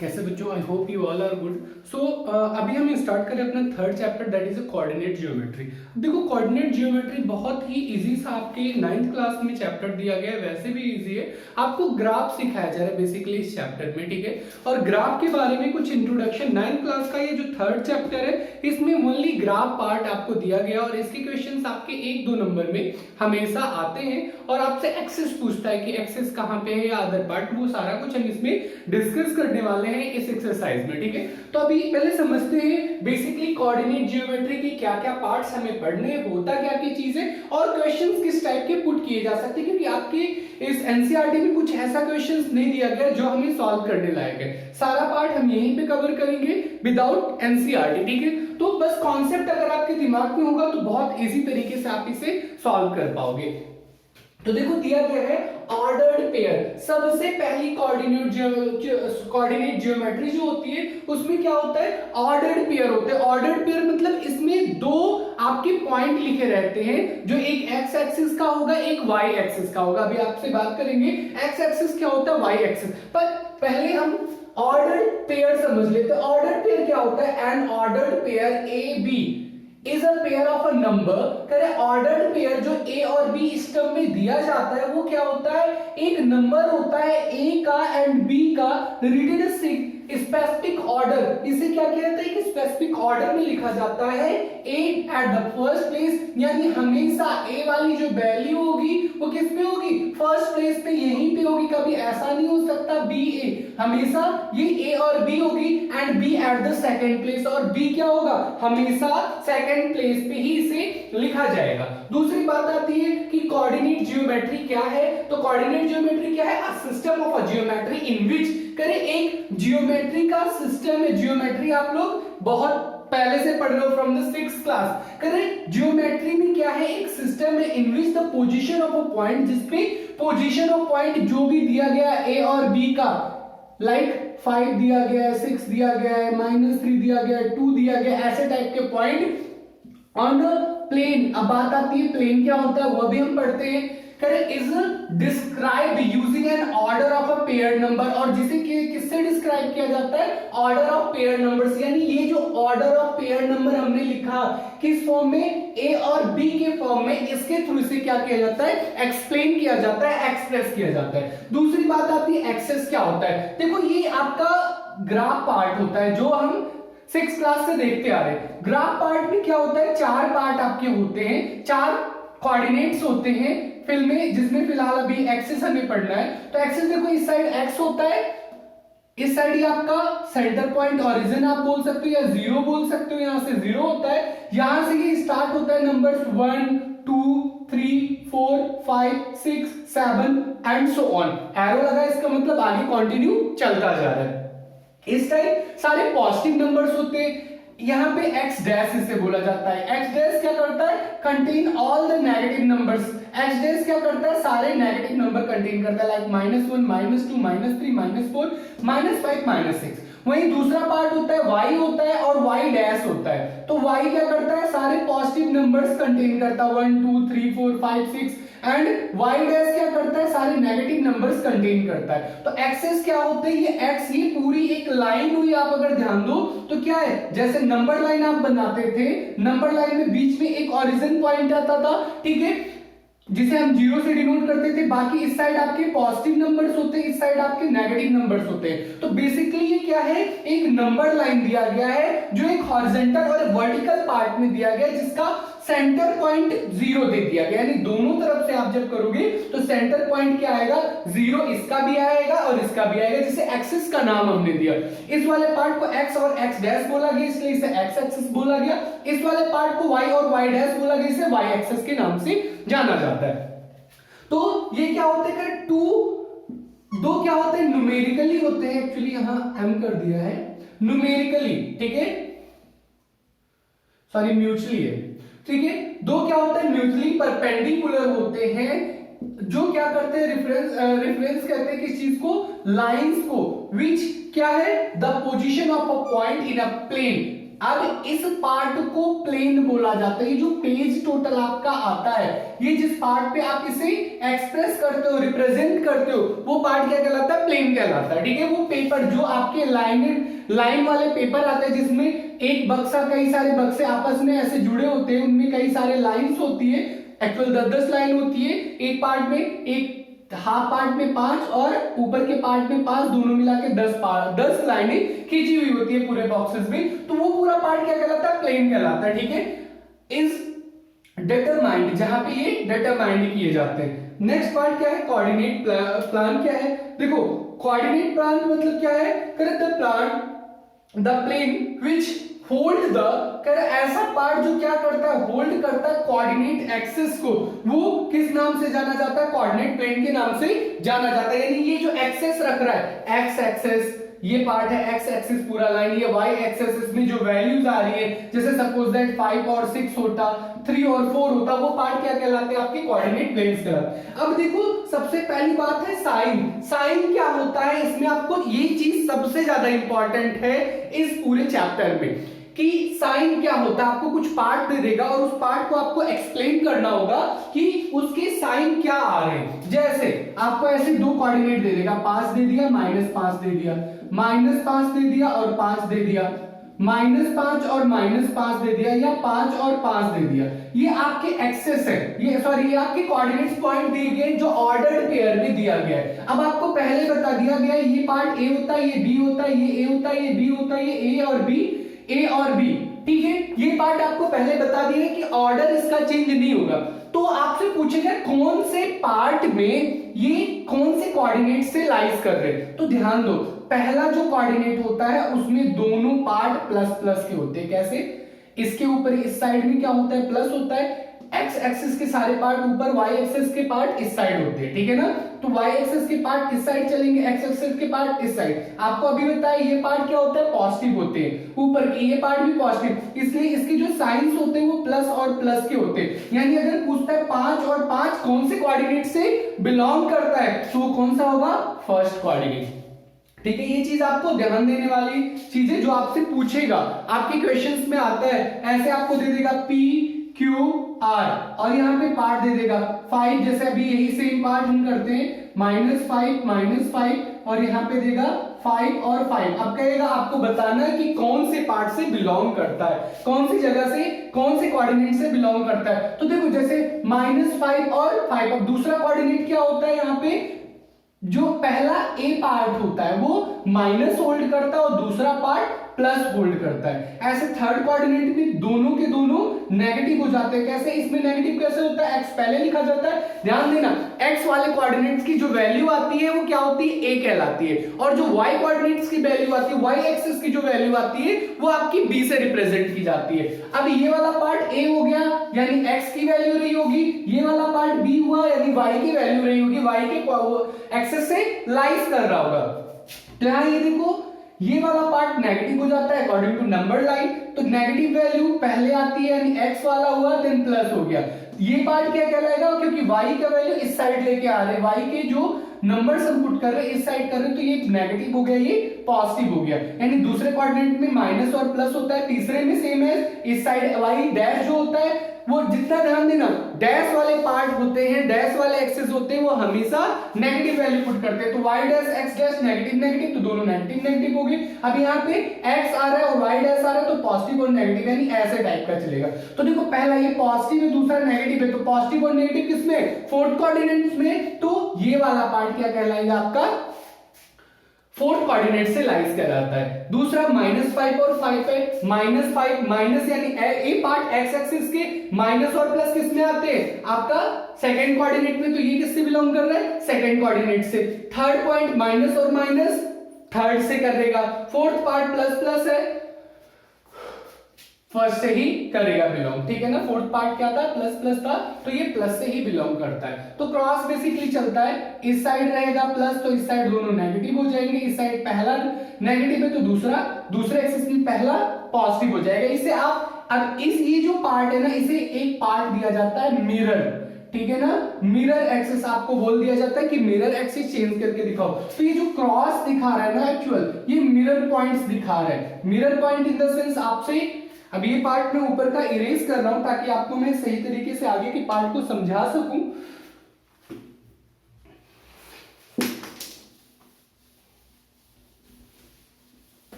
कैसे बच्चों, I hope you all are good. So अभी हम स्टार्ट करें अपना third chapter, that is a coordinate geometry. देखो, कोऑर्डिनेट जियोमेट्री बहुत ही इजी सा आपके 9th क्लास में चैप्टर दिया गया है, वैसे भी इजी है। आपको ग्राफ सिखाया जा रहा है बेसिकली इस चैप्टर में, ठीक है। और ग्राफ के बारे में कुछ इंट्रोडक्शन, 9th क्लास का ये जो थर्ड चैप्टर है इसमें ओनली ग्राफ पार्ट आपको दिया गया और इसके क्वेश्चंस आपके 1-2 नंबर में हमेशा आते हैं और आपसे एक्सेस पूछता है कि एक्सेस कहाँ पे है या अदर पार्ट, वो सारा कुछ हम इसमें डिस्कस करने वाले हैं इस एक्सरसाइज में, ठीक है। तो अभी पहले समझते हैं बेसिकली कोऑर्डिनेट जियोमेट्री की क्या क्या पार्ट्स हमें पढ़ने, होता क्या क्या चीजें और क्वेश्चंस किस टाइप के पुट किए जा सकते हैं, क्योंकि आपके इस एनसीईआरटी में कुछ ऐसा क्वेश्चंस नहीं दिया गया जो हमें सॉल्व करने लायक है। सारा पार्ट हम यहीं पे कवर करेंगे विदाउट एनसीईआरटी, ठीक है। तो बस कॉन्सेप्ट अगर आपके दिमाग में होगा तो बहुत इजी तरीके से आप इसे सॉल्व कर पाओगे। तो देखो दिया गया है ऑर्डर्ड पेयर। सबसे पहली कोऑर्डिनेट जियोमेट्री जो होती है उसमें क्या होता है, ऑर्डर्ड पेयर होते हैं। ऑर्डर्ड पेयर मतलब इसमें दो आपके पॉइंट लिखे रहते हैं, जो एक एक्स एक्सिस का होगा, एक वाई एक्सिस का होगा। अभी आपसे बात करेंगे एक्स एक्सिस क्या होता है, वाई एक्सिस। पर पहले हम ऑर्डर्ड पेयर समझ लेते हैं। ऑर्डर्ड पेयर क्या होता है, an ordered pair A B is a pair of a number. करें ऑर्डर्ड पेयर जो ए और बी इस टर्म में दिया जाता है वो क्या होता है, एक नंबर होता है ए का एंड बी का रिलेटेड स्पेसिफिक ऑर्डर। इसे क्या कहते हैं कि स्पेसिफिक ऑर्डर में लिखा जाता है ए एट द फर्स्ट प्लेस, यानी हमेशा ए वाली जो वैल्यू होगी वो किस पे होगी, फर्स्ट प्लेस पे, यहीं पे होगी। कभी ऐसा नहीं हो सकता बी ए, हमेशा ये ए और बी होगी and B at the second place, और बी क्या होगा, हमेशा सेकंड प्लेस पे ही इसे लिखा जाएगा। दूसरी बात आती है कि कोऑर्डिनेट जियोमेट्री क्या है। तो कोऑर्डिनेट जियोमेट्री क्या है, a system of a geometry in which, करें एक जियोमेट्री का सिस्टम है। जियोमेट्री आप लोग बहुत पहले से पढ़ रहे हो फ्रॉम द 6th क्लास। करें जियोमेट्री में क्या है, एक सिस्टम है in which the position of a point, जिसपे पोजीशन ऑफ पॉइंट जो भी दिया गया ए और बी का, लाइक 5 दिया गया है, 6 दिया गया है, -3 दिया गया है, 2 दिया गया है, ऐसे टाइप के पॉइंट ऑन द प्लेन। अब बात आती है प्लेन क्या होता है, वो भी हम पढ़ते हैं। Correct, is describe using an order of a pair number, और जिसे किससे डिस्क्राइब किया जाता है, ऑर्डर ऑफ पेयर नंबर्स। यानी ये जो ऑर्डर ऑफ पेयर नंबर हमने लिखा किस फॉर्म में, ए और बी के फॉर्म में, इसके थ्रू से क्या किया जाता है, एक्सप्लेन किया जाता है, एक्सप्रेस किया जाता है। दूसरी बात आती है एक्सेस क्या होता है। देखो ये आपका ग्राफ पार्ट होता है जो हम 6th क्लास से देखते आ रहे हैं। ग्राफ पार्ट में क्या होता है, 4 पार्ट आपके होते हैं, 4 कोऑर्डिनेट्स होते हैं फिल्में, जिसमें फिलहाल अभी एक्सिस हमें पढ़ना है। तो एक्सिस देखो, इस साइड एक्स होता है, इस साइड ये आपका सेंटर पॉइंट ओरिजिन आप बोल सकते हो या 0 बोल सकते हो, यहां से 0 होता है, यहां से ये स्टार्ट होता है numbers 1 2 3 4 5 6 7 and so on. Arrow लगा इसका मतलब आगे कंटिन्यू चलता जा रहा है। इस टाइप सारे पॉजिटिव नंबर्स होते हैं। यहां पे x डैश इसे बोला जाता है। x डैश क्या करता है, contain all the negative numbers. x dash क्या करता है, सारे नेगेटिव नंबर कंटेन करता है, लाइक -1 -2 -3 -4 -5 -6। वहीं दूसरा पार्ट होता है y होता है और y डैश होता है। तो y क्या करता है, सारे पॉजिटिव नंबर्स कंटेन करता है, 1 2 3 4 5 6, एंड y डैश क्या करता है, सारे नेगेटिव नंबर्स कंटेन करता है। तो एक्सेस क्या होते हैं, ये x, ये पूरी एक लाइन हुई। आप अगर ध्यान दो तो क्या है, जैसे नंबर लाइन आप बनाते थे, नंबर लाइन में बीच में एक ओरिजिन पॉइंट आता था, ठीक है, जिसे हम 0 से डिनोट करते थे। बाकी इस साइड आपके पॉजिटिव नंबर्स होते हैं, इस साइड आपके नेगेटिव नंबर्स होते हैं। तो बेसिकली ये क्या है, एक नंबर लाइन दिया गया है जो एक हॉरिजॉन्टल और वर्टिकल पार्ट में दिया गया है, जिसका सेंटर पॉइंट 0 दे दिया गया। यानी दोनों तरफ से आप जब करोगे तो सेंटर पॉइंट क्या आएगा, 0, इसका भी आएगा और इसका भी आएगा, जिसे एक्सिस का नाम हमने दिया। इस वाले पार्ट को x और x डैश बोला गया, इसलिए इसे x एक्सिस बोला गया। इस वाले पार्ट को y और y डैश बोला गया, इसे y एक्सिस के नाम से जाना जाता है। तो ये क्या होते हैं, दो क्या होते हैं, न्यूमेरिकली होते हैं। एक्चुअली यहां m कर दिया है, न्यूमेरिकली, ठीक है, सॉरी म्यूचुअली है, ठीक है। दो क्या होते हैं, म्यूचुअली परपेंडिकुलर होते हैं, जो क्या करते हैं, रेफरेंस कहते हैं किस चीज को, लाइंस को, विच क्या है, the position of a point in a plane. अब इस पार्ट को प्लेन बोला जाता है। ये जो पेज टोटल आपका आता है, ये जिस पार्ट पे आप इसे एक्सप्रेस करते हो, रिप्रेजेंट करते हो, वो पार्ट क्या कहलाता है? प्लेन कहलाता है। ठीक है, वो पेपर जो आपके लाइन वाले पेपर आते हैं जिसमें एक बक्सा, कई सारे बक्से आपस में ऐसे जुड़े होते हैं, उनमें कई सारे लाइंस होती है, एक्चुअल 10-10 लाइन होती है एक पार्ट में, एक हाफ पार्ट में 5 और ऊपर के पार्ट में 5, दोनों मिला के 10 लाइनें खींची हुई होती है पूरे बॉक्सेस में, तो वो पूरा पार्ट क्या कहलाता है? प्लेन कहलाता है। ठीक है, इज डिटरमाइंड, जहां पे ये डिटरमाइंड किए जाते हैं। नेक्स्ट पार्ट क्या है? कोऑर्डिनेट प्लान क्या है? देखो कोऑर्डिनेट प्लान मतलब क्या है? Correct, the plan the plane which hold the, कर ऐसा पार्ट जो क्या करता है? होल्ड करता है कोऑर्डिनेट एक्सिस को, वो किस नाम से जाना जाता है? कोऑर्डिनेट प्लेन के नाम से जाना जाता है। यानी ये जो एक्सेस रख रहा है, एक्स एक्सेस, ये पार्ट है एक्स एक्सिस पूरा लाइन, ये वाई एक्सेस, इसमें जो वैल्यूज आ रही है, जैसे सपोज दैट 5 और 6 होता, 3 और 4 होता, वो पार्ट क्या कहलाते हैं? आपके कोऑर्डिनेट प्लेन्स कहलाते हैं। अब देखो सबसे पहली बात है साइन। साइन क्या होता है? इसमें आपको ये चीज सबसे ज्यादा इंपॉर्टेंट है इस पूरे चैप्टर में, कि साइन क्या होता है। आपको कुछ पार्ट दे देगा और उस पार्ट को आपको एक्सप्लेन करना होगा कि उसके साइन क्या आ रहे हैं। जैसे आपको ऐसे दो कोऑर्डिनेट दे देगा, 5 दे दिया, -5 दे दिया, -5 दे दिया और 5 दे दिया, -5 और -5 दे दिया, या 5 और 5 दे दिया। ये आपके एक्सेस है, ये आपके कोऑर्डिनेट्स पॉइंट दिए गए जो ऑर्डर्ड पेयर में दिया गया है। अब आपको पहले बता दिया गया है ये पार्ट ए होता है, ये बी होता है, ये ए होता है, ये बी होता है, ये ए और बी, ए और बी। ठीक है, ये पार्ट आपको पहले बता दिया है कि ऑर्डर इसका चेंज नहीं होगा। तो आपसे पूछेगा कौन से पार्ट में ये कौन से कोऑर्डिनेट से लाइज कर रहे हैं। तो ध्यान दो, पहला जो कोऑर्डिनेट होता है उसमें दोनों पार्ट प्लस प्लस के होते हैं। कैसे? इसके ऊपर इस साइड में क्या होता है? प्लस होता है। एक्स एक्सिस के सारे पार्ट ऊपर, वाई एक्सिस के पार्ट इस साइड होते हैं। ठीक है ना, तो वाई एक्सिस के पार्ट इस साइड चलेंगे, एक्स एक्सिस के पार्ट इस साइड। आपको अभी बताया ये पार्ट क्या होता है? पॉजिटिव होते हैं, ऊपर के ये पार्ट भी पॉजिटिव, इसलिए इसके जो साइंस होते हैं वो प्लस और प्लस के होते हैं। यानी अगर पूछता है 5 और 5 कौन से कोऑर्डिनेट से बिलोंग करता है, तो वो कौन सा होगा? First coordinate. ठीक है, ये चीज आपको ध्यान देने वाली चीजें जो आपसे पूछेगा, आपके क्वेश्चंस में आता है। ऐसे आपको दे देगा P Q R और यहाँ पे पार्ट दे देगा 5, जैसे अभी यही सेम पार्ट हम करते हैं, -5 और यहाँ पे देगा 5 और 5। अब कहेगा आपको बताना है कि कौन से पार्ट से बिलोंग करता है, कौन सी जगह से, कौन से कोऑर्डिनेट से बिलोंग करता है। तो देखो जैसे -5 और 5, अब दूसरा कोऑर्डिनेट क्या होता है? यहाँ पे जो पहला ए पार्ट होता है वो माइनस होल्ड करता है और दूसरा पार्ट प्लस होल्ड करता है। ऐसे थर्ड कोऑर्डिनेट में दोनों के दोनों नेगेटिव हो जाते हैं। कैसे? इसमें नेगेटिव कैसे होता है? एक्स पहले लिखा जाता है, ध्यान देना, एक्स वाले कोऑर्डिनेट्स की जो वैल्यू आती है वो क्या होती है? ए कहलाती है, और जो वाई कोऑर्डिनेट्स की वैल्यू आती है, वाई एक्सिस की जो वैल्यू आती है वो आपकी बी से रिप्रेजेंट की जाती है। अब ये वाला पार्ट ए हो गया यानी एक्स की वैल्यू रही होगी, ये वाला पार्ट बी हुआ यानी वाई की वैल्यू रही होगी, वाई के एक्सिस से लाइज कर रहा होगा। तो यहां ये देखो ये वाला पार्ट नेगेटिव हो जाता है अकॉर्डिंग टू नंबर लाइन, तो नेगेटिव वैल्यू पहले आती है यानी एक्स वाला हुआ देन प्लस हो गया। ये पार्ट क्या कहलाएगा? क्योंकि वाई का वैल्यू इस साइड लेके आ रहे हैं, वाई के जो नंबर्स हम पुट कर रहे हैं इस साइड कर रहे हैं, तो ये नेगेटिव हो गया, ये पॉजिटिव हो गया। यानी दूसरे कोऑर्डिनेट में माइनस और प्लस होता है, तीसरे में सेम है, इस साइड वाई डैश जो होता है वो, जितना ध्यान देना, डैश वाले पार्ट होते हैं, डैश वाले एक्सेस होते हैं, वो हमेशा नेगेटिव वैल्यू पुट करते हैं। तो y dash x dash negative negative, तो दोनों नेगेटिव नेगेटिव हो गए। अब यहाँ पे x आ रहा है और y डैश आ रहा है, तो पॉजिटिव और नेगेटिव यानी ऐसे टाइप का चलेगा। तो देखो पहला ये पॉजिटिव है, दूसरा नेगेटिव है, तो पॉजिटिव और नेगेटिव किसमें? फोर्थ कोऑर्डिनेट में। तो ये वाला पार्ट क्या कहलाएगा? आपका फोर्थ कोऑर्डिनेट से लाइज कहलाता है। दूसरा -5 और 5 है, -5 माइनस यानी ए पार्ट एक्स एक्सिस के, माइनस और प्लस किस में आते हैं? आपका सेकंड कोऑर्डिनेट में, तो ये किससे बिलोंग कर रहा है? सेकंड कोऑर्डिनेट से। थर्ड पॉइंट माइनस और माइनस थर्ड से करेगा, फोर्थ पार्ट प्लस प्लस है, फर्स्ट से ही करेगा बिलोंग। ठीक है ना, फोर्थ पार्ट क्या था? प्लस प्लस था, तो ये प्लस से ही बिलोंग करता है। तो क्रॉस बेसिकली चलता है, इस साइड रहेगा प्लस तो इस साइड दोनों नेगेटिव हो जाएंगे, इस साइड पहला नेगेटिव है तो दूसरे एक्सिस में पहला पॉजिटिव हो जाएगा। इससे आप अब ये जो पार्ट है ना, इसे एक पार्ट दिया जाता है मिरर। ठीक है ना। मिरर एक्सिस आपको बोल दिया जाता है कि मिरर एक्सिस चेंज करके दिखाओ। तो ये जो क्रॉस दिखा रहा है ना एक्चुअल, ये मिरर पॉइंट्स दिखा रहा है। Mirror point in the sense आपसे, अब ये पार्ट मैं ऊपर का इरेज कर रहा हूं ताकि आपको मैं सही तरीके से आगे के पार्ट को समझा सकूं।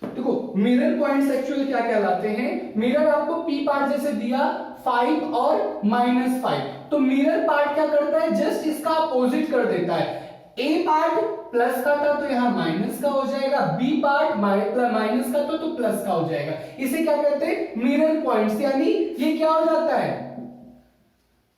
देखो मिरर पॉइंट्स एक्चुअल क्या कहलाते हैं। मिरर आपको पी पार्ट जैसे दिया 5 और -5, तो मिरर पार्ट क्या करता है, जस्ट इसका अपोजिट कर देता है। ए पार्ट प्लस का था तो यहां माइनस का हो जाएगा, बी पार्ट माइनस का था तो प्लस का हो जाएगा। इसे क्या कहते हैं, मिरर पॉइंट्स। यानी ये क्या हो जाता है,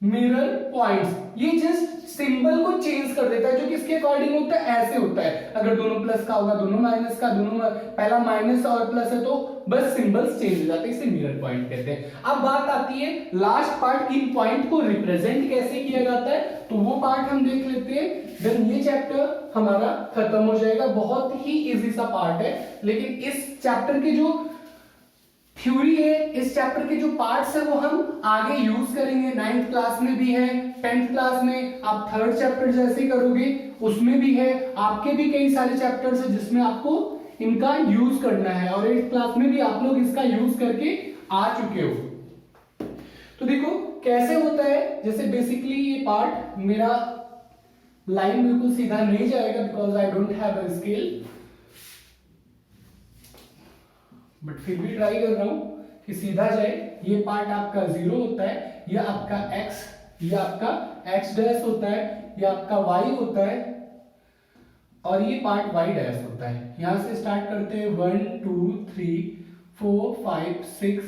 मिरर पॉइंट्स। ये जस्ट सिंबल को चेंज कर देता है, जो किसके अकॉर्डिंग होता है, ऐसे होता है। अगर दोनों प्लस का होगा, दोनों माइनस का, दोनों पहला माइनस और प्लस है तो बस सिंबल्स चेंज हो जाते हैं, इसे मिरर पॉइंट कहते हैं। अब बात आती है लास्ट पार्ट, इन पॉइंट को रिप्रेजेंट कैसे किया जाता है, तो वो पार्ट हम देख लेते हैं। देन ये चैप्टर हमारा खत्म हो जाएगा। बहुत ही इजी सा पार्ट है, लेकिन इस चैप्टर के जो थ्योरी है, इस चैप्टर के जो पार्ट्स है वो हम आगे यूज करेंगे। 9th क्लास में भी है, 10th क्लास में आप 3rd चैप्टर जैसे करोगे उसमें भी है। आपके भी कई सारे चैप्टर्स है जिसमें आपको इनका यूज करना है, और 8th क्लास में भी आप लोग इसका यूज करके आ चुके हो। तो देखो कैसे होता है, जैसे बेसिकली ये पार्ट मेरा लाइन बिल्कुल सीधा नहीं जाएगा because I don't have a scale, but फिर भी ट्राई कर रहा हूं कि सीधा जाए। ये पार्ट आपका 0 होता है, ये आपका x, ये आपका x डैश होता है, ये आपका y होता है, और ये पार्ट y डैश होता है। यहां से स्टार्ट करते हैं 1 2 3 4 5 6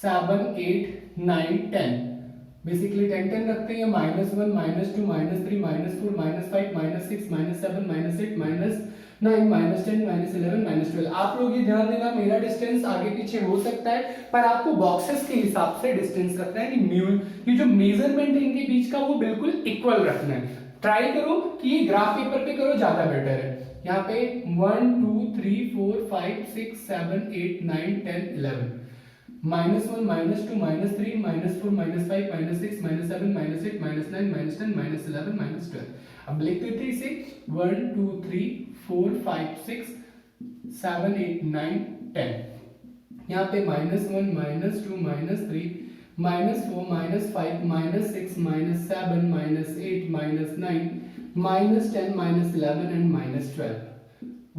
7 8 9 10। बेसिकली 10 10 रखते हैं, -1 -2 -3 -4 -5 -6 -7 -8 -9 -10 -11 -12। आप लोग ये ध्यान देना, मेरा डिस्टेंस आगे पीछे हो सकता है, पर आपको बॉक्सेस के हिसाब से डिस्टेंस रखना है कि ये जो मेजरमेंट है इनके बीच का वो बिल्कुल इक्वल रखना है। ट्राई करो कि ये ग्राफ पेपर पे करो, ज्यादा बेटर है। यहाँ पे 1 2 3 4 5 6 7 8 9 10 11, -1 -2 -3 -4 -5 -6 -7 -8 -9 -10 -11 -12। अब लिख देते इसे 1 2 3 4 5 6 7 8 9 10। यहाँ पे -1 -2 -3 -4 -5 -6 -7 -8 -9 -10 -11 and -12।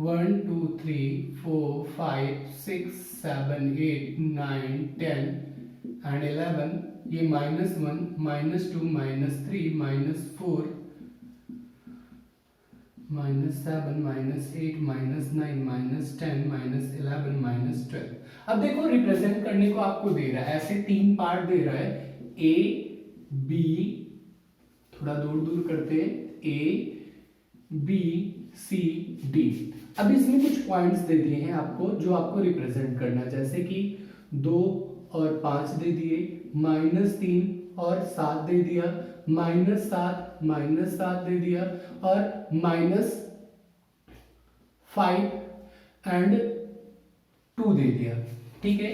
1 2 3 4 5 6 7 8 9 10 and 11। ये -1 -2 -3 -4 -7 -8 -9 -10 -11 -12। अब देखो रिप्रेजेंट करने को आपको दे रहा है, ऐसे 3 पार्ट दे रहा है, ए बी, थोड़ा दूर दूर करते हैं, ए बी सी डी। अब इसमें कुछ पॉइंट्स दे दिए हैं आपको जो आपको रिप्रेजेंट करना, जैसे कि 2 और 5 दे दिए, -3 और 7 दे दिया, -7 दे दिया, और -5 एंड 2 दे दिया। ठीक है,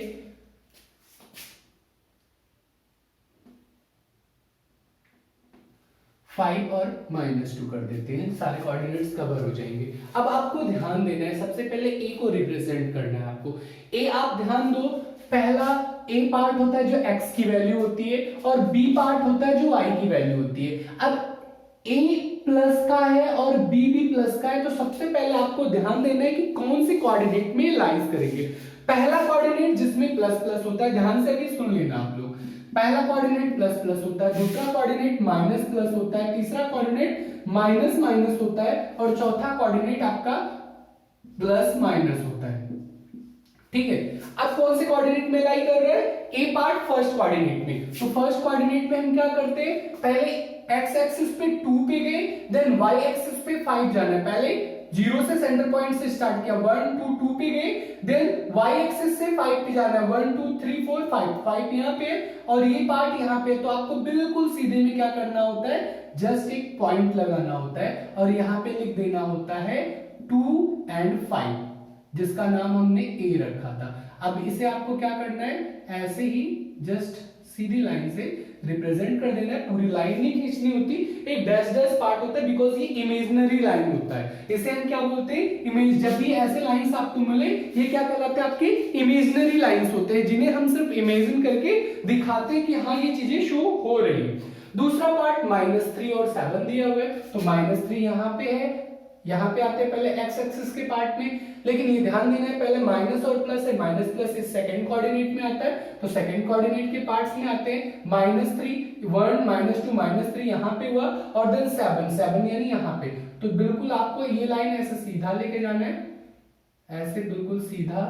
-5 और -2 कर देते हैं, सारे कोऑर्डिनेट्स कवर हो जाएंगे। अब आपको ध्यान देना है, सबसे पहले ए को रिप्रेजेंट करना है आपको। ए आप ध्यान दो, पहला ए पार्ट होता है जो x की वैल्यू होती है, और बी पार्ट होता है जो y की वैल्यू होती है। अब a प्लस का है और b भी प्लस का है, तो सबसे पहले आपको ध्यान देना है कि कौन से कोऑर्डिनेट में लाइज करेंगे। पहला कोऑर्डिनेट जिसमें प्लस प्लस होता है, ध्यान से भी सुन लेना आप लोग, पहला कोऑर्डिनेट प्लस प्लस होता है, दूसरा कोऑर्डिनेट माइनस प्लस होता है, तीसरा कोऑर्डिनेट माइनस माइनस होता है, और चौथा कोऑर्डिनेट आपका प्लस माइनस होता है। ठीक है, अब कौन से कोऑर्डिनेट में लाई कर रहे हैं, ए पार्ट फर्स्ट कोऑर्डिनेट में। तो फर्स्ट कोऑर्डिनेट में हम क्या करते हैं, पहले x एक्सिस पे 2 पे गए, देन y एक्सिस पे 5 जाना है। पहले 0 से सेंटर पॉइंट से स्टार्ट किया, 1 2 2 पे गए, देन y एक्सिस से 5 पे जाना है, 1 2 3 4 5 यहाँ पे, और ये पार्ट यहाँ पे। तो आपको बिल्कुल सीधे में क्या करना होता है, जस्ट एक पॉइंट लगाना होता है, और यहाँ पे लिख देना होता है 2 and 5। जिसका नाम हमने ए रखा था। अब इसे आपको क्या करना है, ऐसे ही जस्ट सीधी लाइन से रिप्रेजेंट कर देना है, पूरी लाइन नहीं खींचनी होती, एक डैश डैश पार्ट होता है बिकॉज ये इमेजिनरी लाइन होता है, इसे हम क्या बोलते हैं, इमेज। जब भी ऐसे लाइंस आपको मिले ये क्या कहलाते हैं, आपके इमेजिनरी लाइंस होते हैं, जिन्हें हम सिर्फ इमेजिन करके दिखाते हैं कि हाँ ये चीजें शो हो रही है। दूसरा पार्ट -3 और 7 दिया हुआ है, तो -3 यहाँ पे है, यहाँ पे आते हैं पहले एक्स एक्सिस के पार्ट में, लेकिन ये ध्यान देना है पहले माइनस और प्लस है, माइनस प्लस इस सेकंड कोऑर्डिनेट में आता है, तो सेकंड कोऑर्डिनेट के पार्ट्स में आते हैं -3 1 -2 -3 यहाँ पे हुआ, और देन 7 यानी यहाँ पे। तो बिल्कुल आपको ये लाइन ऐसे सीधा लेके जाना है, ऐसे बिल्कुल सीधा,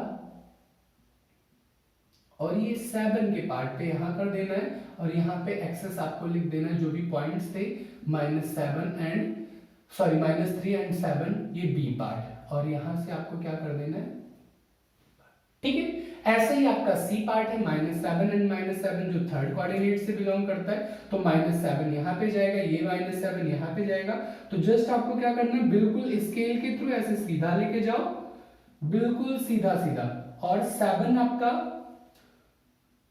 और ये 7 के पार्ट पे यहाँ कर देना है, और यहाँ पे एक्सेस आपको लिख देना है जो भी पॉइंट्स थे, -3 एंड 7 ये बी पार्ट, और यहां से आपको क्या कर देना है, ठीक है। ऐसे ही आपका सी पार्ट है, -7 एंड -7 जो थर्ड कोऑर्डिनेट से बिलोंग करता है, तो -7 यहाँ पे जाएगा, ये -7 यहाँ पे जाएगा। तो जस्ट आपको क्या करना है, बिल्कुल स्केल के थ्रू ऐसे सीधा लेके जाओ, बिल्कुल सीधा सीधा, और 7 आपका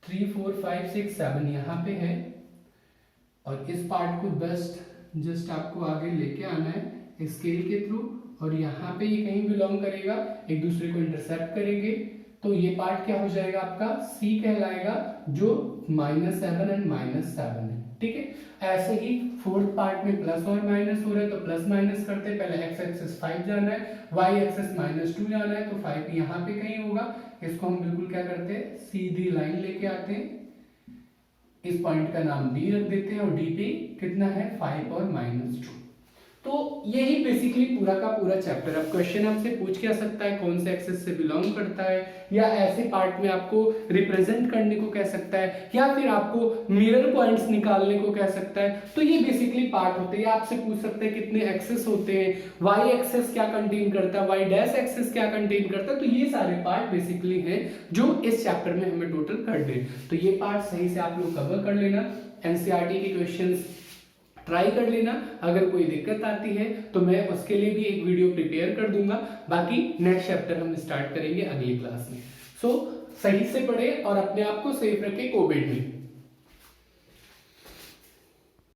3 4 5 6 7 यहाँ पे है, और इस पार्ट को जस्ट आपको आगे लेके आना है स्केल के थ्रू, और यहाँ पे ये कहीं बिलोंग करेगा, एक दूसरे को इंटरसेप्ट करेंगे, तो ये पार्ट क्या हो जाएगा आपका सी कहलाएगा, जो -7 एंड -7 है, ठीक है। ऐसे ही फोर्थ पार्ट में प्लस और माइनस हो रहा है, तो प्लस माइनस करते हैं, पहले एक्स एक्सिस 5 जाना है, वाई एक्सिस -2 जाना है, तो 5 यहाँ पे कहीं होगा, इसको हम बिल्कुल क्या करते हैं, सीधी लाइन लेके आते हैं, इस पॉइंट का नाम डी रख देते हैं, और डी पे कितना है 5 और -2। तो यही बेसिकली पूरा का पूरा चैप्टर। अब क्वेश्चन आपसे पूछ क्या सकता है, कौन से एक्सिस से बिलोंग करता है, या ऐसे पार्ट में आपको रिप्रेजेंट करने को कह सकता है, या फिर आपको मिरर पॉइंट्स निकालने को कह सकता है। तो ये बेसिकली पार्ट होते हैं। आपसे पूछ सकते हैं कितने एक्सिस होते हैं, वाई एक्सिस क्या कंटेन करता है, वाई डैश एक्सिस क्या कंटेन करता है। तो ये सारे पार्ट बेसिकली हैं जो इस चैप्टर में हमें टोटल कर दे। तो ये पार्ट सही से आप लोग कवर कर लेना, एनसीईआरटी के क्वेश्चंस ट्राई कर लेना। अगर कोई दिक्कत आती है तो मैं उसके लिए भी एक वीडियो प्रिपेयर कर दूंगा। बाकी नेक्स्ट चैप्टर हम स्टार्ट करेंगे अगली क्लास में। सो सही से पढ़े और अपने आप को सेफ रखें कोविड में।